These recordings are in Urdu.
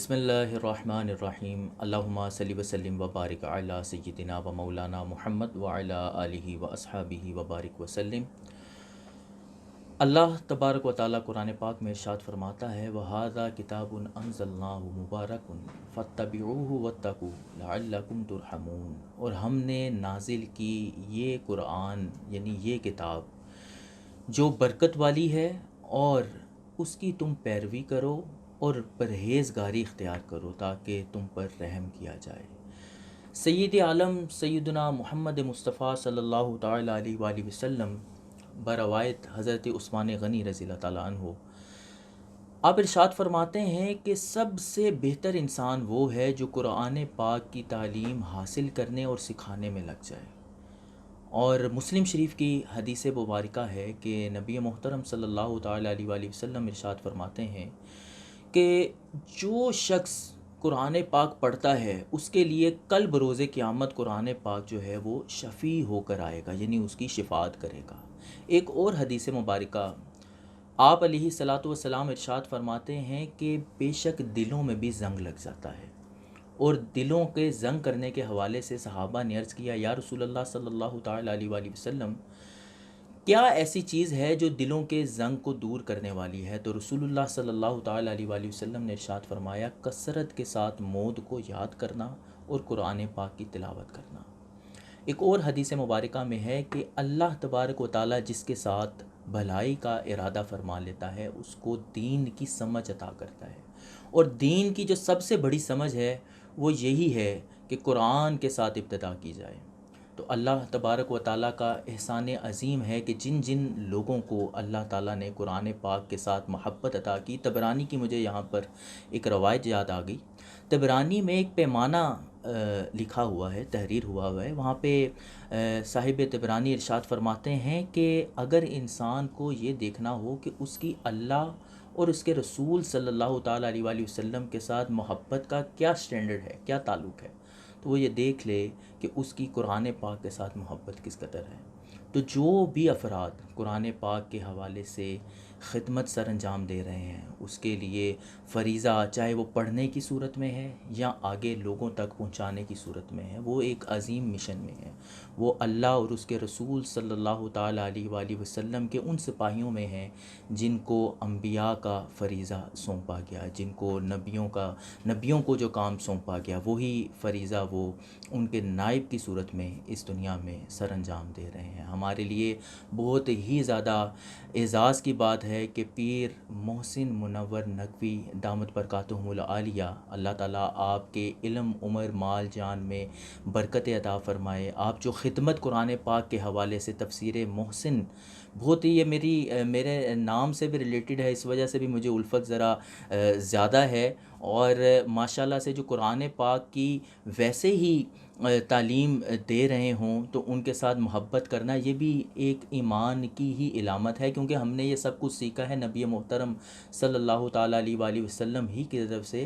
بسم اللہ الرحمن الرحیم اللہم صلی وسلم وبارک علی سیدنا و مولانا محمد وعلی آلہ و اصحابہ وبارک وسلم۔ اللہ تبارک و تعالیٰ قرآن پاک میں ارشاد فرماتا ہے وَهَذَا كِتَابٌ أَنزَلْنَاهُ مُبَارَكٌ فَاتَّبِعُوهُ وَاتَّقُوا لَعَلَّكُمْ تُرْحَمُونَ، اور ہم نے نازل کی یہ قرآن یعنی یہ کتاب جو برکت والی ہے، اور اس کی تم پیروی کرو اور پرہیزگاری اختیار کرو تاکہ تم پر رحم کیا جائے۔ سید عالم سیدنا محمد مصطفیٰ صلی اللہ تعالیٰ علیہ وآلہ وسلم بروایت حضرت عثمان غنی رضی اللہ تعالیٰ عنہ آپ ارشاد فرماتے ہیں کہ سب سے بہتر انسان وہ ہے جو قرآن پاک کی تعلیم حاصل کرنے اور سکھانے میں لگ جائے۔ اور مسلم شریف کی حدیث مبارکہ ہے کہ نبی محترم صلی اللہ تعالیٰ علیہ وآلہ وسلم ارشاد فرماتے ہیں کہ جو شخص قرآن پاک پڑھتا ہے اس کے لیے کل بروز قیامت قرآن پاک جو ہے وہ شفیع ہو کر آئے گا، یعنی اس کی شفاعت کرے گا۔ ایک اور حدیث مبارکہ آپ علیہ الصلاۃ والسلام ارشاد فرماتے ہیں کہ بے شک دلوں میں بھی زنگ لگ جاتا ہے، اور دلوں کے زنگ کرنے کے حوالے سے صحابہ نے عرض کیا یا رسول اللہ صلی اللہ تعالیٰ علیہ وآلہ وسلم، کیا ایسی چیز ہے جو دلوں کے زنگ کو دور کرنے والی ہے؟ تو رسول اللہ صلی اللہ تعالیٰ علیہ وآلہ وسلم نے ارشاد فرمایا کثرت کے ساتھ موت کو یاد کرنا اور قرآن پاک کی تلاوت کرنا۔ ایک اور حدیث مبارکہ میں ہے کہ اللہ تبارک و تعالیٰ جس کے ساتھ بھلائی کا ارادہ فرما لیتا ہے اس کو دین کی سمجھ عطا کرتا ہے، اور دین کی جو سب سے بڑی سمجھ ہے وہ یہی ہے کہ قرآن کے ساتھ ابتدا کی جائے۔ تو اللہ تبارک و تعالیٰ کا احسان عظیم ہے کہ جن جن لوگوں کو اللہ تعالیٰ نے قرآن پاک کے ساتھ محبت عطا کی۔ طبرانی کی مجھے یہاں پر ایک روایت یاد آ گئی۔ طبرانی میں ایک پیمانہ لکھا ہوا ہے، تحریر ہوا ہے، وہاں پہ صاحب طبرانی ارشاد فرماتے ہیں کہ اگر انسان کو یہ دیکھنا ہو کہ اس کی اللہ اور اس کے رسول صلی اللہ تعالیٰ علیہ وآلہ وسلم کے ساتھ محبت کا کیا سٹینڈرڈ ہے، کیا تعلق ہے، تو وہ یہ دیکھ لے کہ اس کی قرآن پاک کے ساتھ محبت کس قدر ہے۔ تو جو بھی افراد قرآن پاک کے حوالے سے خدمت سر انجام دے رہے ہیں اس کے لیے فریضہ، چاہے وہ پڑھنے کی صورت میں ہے یا آگے لوگوں تک پہنچانے کی صورت میں ہے، وہ ایک عظیم مشن میں ہے۔ وہ اللہ اور اس کے رسول صلی اللہ تعالیٰ علیہ وآلہ وسلم کے ان سپاہیوں میں ہیں جن کو انبیاء کا فریضہ سونپا گیا، جن کو نبیوں کو جو کام سونپا گیا وہی فریضہ وہ ان کے نائب کی صورت میں اس دنیا میں سر انجام دے رہے ہیں۔ ہمارے لیے بہت ہی زیادہ اعزاز کی بات ہے کہ پیر محسن منور نقوی دامت برکاتہم العالیہ، اللہ تعالیٰ آپ کے علم، عمر، مال، جان میں برکت عطا فرمائے۔ آپ جو خدمت قرآن پاک کے حوالے سے تفسیر محسن، بہت ہی یہ میرے نام سے بھی ریلیٹڈ ہے، اس وجہ سے بھی مجھے الفت ذرا زیادہ ہے، اور ماشاءاللہ سے جو قرآن پاک کی ویسے ہی تعلیم دے رہے ہوں تو ان کے ساتھ محبت کرنا یہ بھی ایک ایمان کی ہی علامت ہے، کیونکہ ہم نے یہ سب کچھ سیکھا ہے نبی محترم صلی اللہ تعالیٰ علیہ وآلہ وسلم ہی کی طرف سے۔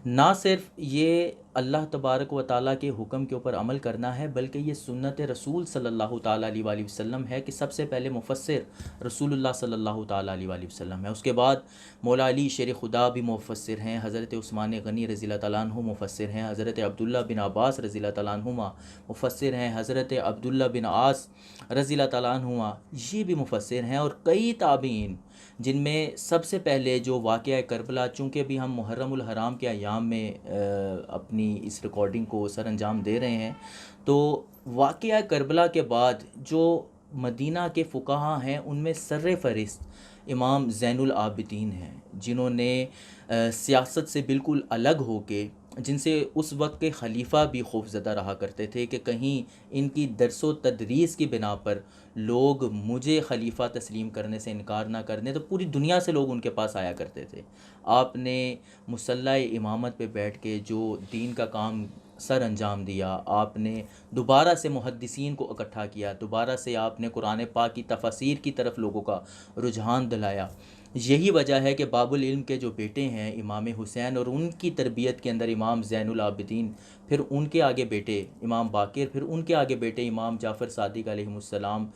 نہ صرف یہ اللہ تبارک و تعالیٰ کے حکم کے اوپر عمل کرنا ہے بلکہ یہ سنت رسول صلی اللہ تعالیٰ علیہ وآلہ وسلم ہے کہ سب سے پہلے مفسر رسول اللہ صلی اللہ تعالیٰ علیہ وآلہ وسلم ہے، اس کے بعد مولا علی شیر خدا بھی مفسر ہیں، حضرت عثمان غنی رضی اللہ تعالیٰ عنہ مفسر ہیں، حضرت عبداللہ بن عباس رضی اللہ تعالیٰ عنہما مفسر ہیں، حضرت عبداللہ بن عاص رضی اللہ تعالیٰ عنہما یہ بھی مفسر ہیں، اور کئی تابعین جن میں سب سے پہلے جو واقعہ کربلا، چونکہ بھی ہم محرم الحرام کے ایام میں اپنی اس ریکارڈنگ کو سر انجام دے رہے ہیں، تو واقعہ کربلا کے بعد جو مدینہ کے فقہا ہیں ان میں سر فہرست امام زین العابدین ہیں، جنہوں نے سیاست سے بالکل الگ ہو کے، جن سے اس وقت کے خلیفہ بھی خوف زدہ رہا کرتے تھے کہ کہیں ان کی درس و تدریس کی بنا پر لوگ مجھے خلیفہ تسلیم کرنے سے انکار نہ کرنے، تو پوری دنیا سے لوگ ان کے پاس آیا کرتے تھے۔ آپ نے مصلی امامت پہ بیٹھ کے جو دین کا کام سر انجام دیا، آپ نے دوبارہ سے محدثین کو اکٹھا کیا، دوبارہ سے آپ نے قرآن پاک کی تفاسیر کی طرف لوگوں کا رجحان دلایا۔ یہی وجہ ہے کہ باب العلم کے جو بیٹے ہیں امام حسین، اور ان کی تربیت کے اندر امام زین العابدین، پھر ان کے آگے بیٹے امام باقر، پھر ان کے آگے بیٹے امام جعفر صادق علیہ السلام،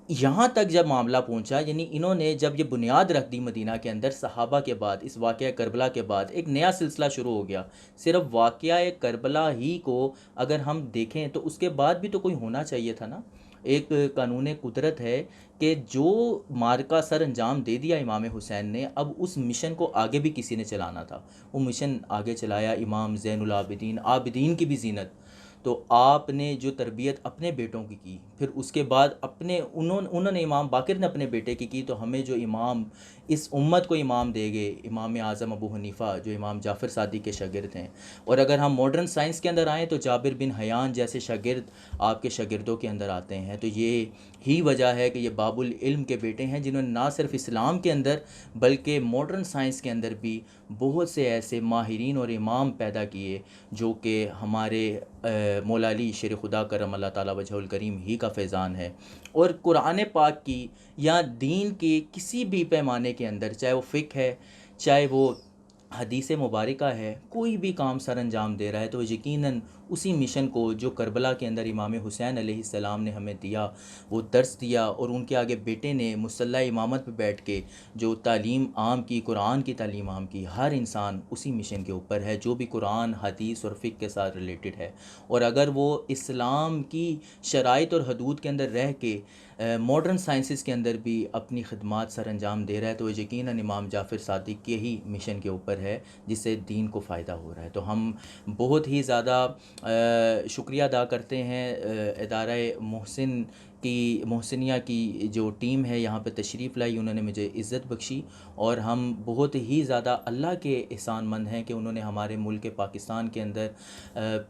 یہاں تک جب معاملہ پہنچا، یعنی انہوں نے جب یہ بنیاد رکھ دی مدینہ کے اندر، صحابہ کے بعد اس واقعہ کربلا کے بعد ایک نیا سلسلہ شروع ہو گیا۔ صرف واقعہ کربلا ہی کو اگر ہم دیکھیں تو اس کے بعد بھی تو کوئی ہونا چاہیے تھا نا۔ ایک قانون قدرت ہے کہ جو مارکہ سر انجام دے دیا امام حسین نے، اب اس مشن کو آگے بھی کسی نے چلانا تھا۔ وہ مشن آگے چلایا امام زین العابدین، عابدین کی بھی زینت۔ تو آپ نے جو تربیت اپنے بیٹوں کی پھر اس کے بعد انہوں نے امام باقر نے اپنے بیٹے کی تو ہمیں جو امام اس امت کو امام دے گئے، امام اعظم ابو حنیفہ جو امام جعفر صادق کے شاگرد ہیں۔ اور اگر ہم ماڈرن سائنس کے اندر آئیں تو جابر بن حیان جیسے شاگرد آپ کے شاگردوں کے اندر آتے ہیں۔ تو یہ ہی وجہ ہے کہ یہ باب العلم کے بیٹے ہیں، جنہوں نے نہ صرف اسلام کے اندر بلکہ ماڈرن سائنس کے اندر بھی بہت سے ایسے ماہرین اور امام پیدا کیے جو کہ ہمارے مولا علی شیر خدا کرم اللہ تعالیٰ وجہ الکریم ہی کا فیضان ہے۔ اور قرآن پاک کی یا دین کے کسی بھی پیمانے کے اندر، چاہے وہ فقہ ہے، چاہے وہ حدیث مبارکہ ہے، کوئی بھی کام سر انجام دے رہا ہے تو یقیناً اسی مشن کو جو کربلا کے اندر امام حسین علیہ السلام نے ہمیں دیا، وہ درس دیا، اور ان کے آگے بیٹے نے مصلی امامت پہ بیٹھ کے جو تعلیم عام کی، قرآن کی تعلیم عام کی، ہر انسان اسی مشن کے اوپر ہے جو بھی قرآن حدیث اور فقہ کے ساتھ ریلیٹڈ ہے۔ اور اگر وہ اسلام کی شرائط اور حدود کے اندر رہ کے ماڈرن سائنسز کے اندر بھی اپنی خدمات سر انجام دے رہا ہے تو یقیناً امام جعفر صادق کے ہی مشن کے اوپر ہے جس سے دین کو فائدہ ہو رہا ہے۔ تو ہم بہت ہی زیادہ شکریہ ادا کرتے ہیں ادارہ محسنیہ کی جو ٹیم ہے یہاں پہ تشریف لائی، انہوں نے مجھے عزت بخشی، اور ہم بہت ہی زیادہ اللہ کے احسان مند ہیں کہ انہوں نے ہمارے ملک پاکستان کے اندر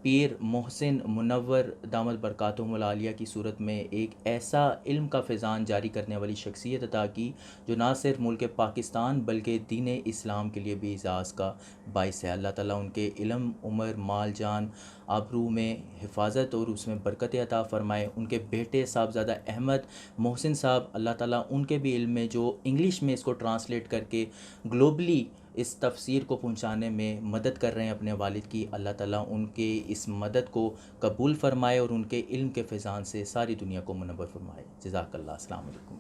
پیر محسن منور دامت برکاتہم العالیہ کی صورت میں ایک ایسا علم کا فیضان جاری کرنے والی شخصیت عطا کی جو نہ صرف ملک پاکستان بلکہ دین اسلام کے لیے بھی اعزاز کا باعث ہے۔ اللہ تعالیٰ ان کے علم، عمر، مال، جان، آبرو میں حفاظت اور اس میں برکت عطا فرمائے۔ ان کے بیٹے صاحبزادہ احمد محسن صاحب، اللہ تعالیٰ ان کے بھی علم میں جو انگلش میں اس کو ٹرانسلیٹ کر کے گلوبلی اس تفسیر کو پہنچانے میں مدد کر رہے ہیں اپنے والد کی، اللہ تعالیٰ ان کے اس مدد کو قبول فرمائے اور ان کے علم کے فیضان سے ساری دنیا کو منور فرمائے۔ جزاک اللہ۔ السلام علیکم۔